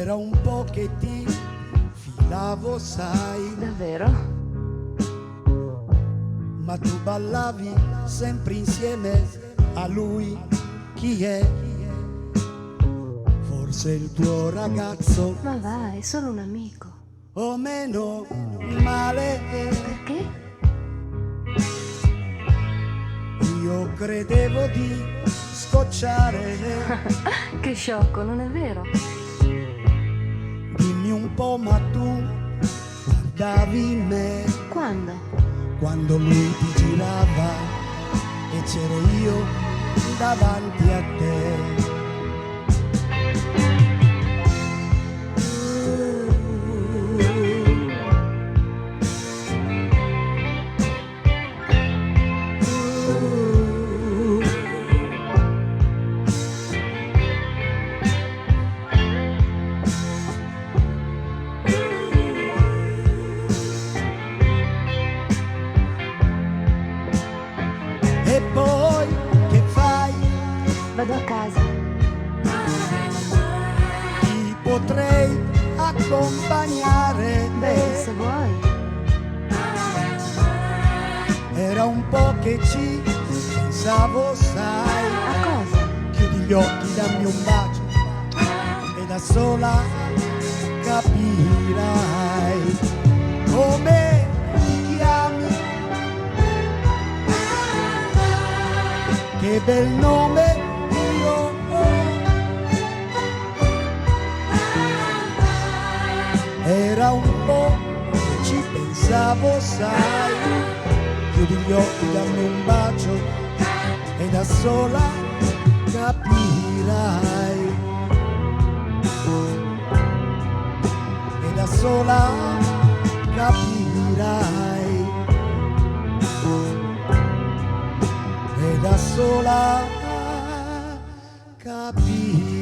Era un po' che ti filavo, sai. Davvero? Ma tu ballavi sempre insieme a lui. Chi è? Forse il tuo ragazzo, Ma va, è solo un amico. o meno male. Perché? Io credevo di scocciare. Che sciocco, non è vero? Dimmi un po', ma tu guardavi me Quando? quando lui ti girava e c'ero io davanti a te. E poi che fai? Vado a casa. Ti potrei accompagnare. Beh, se vuoi. Era un po' che ci pensavo, sai. A cosa? Chiudi gli occhi, dammi un bacio e da sola capirai come ti chiami. Che bel nome io ho. Era un po' che ci pensavo, sai. Chiudi gli occhi, dammi un bacio e da sola capirai. E da sola capirai. E da sola capirai.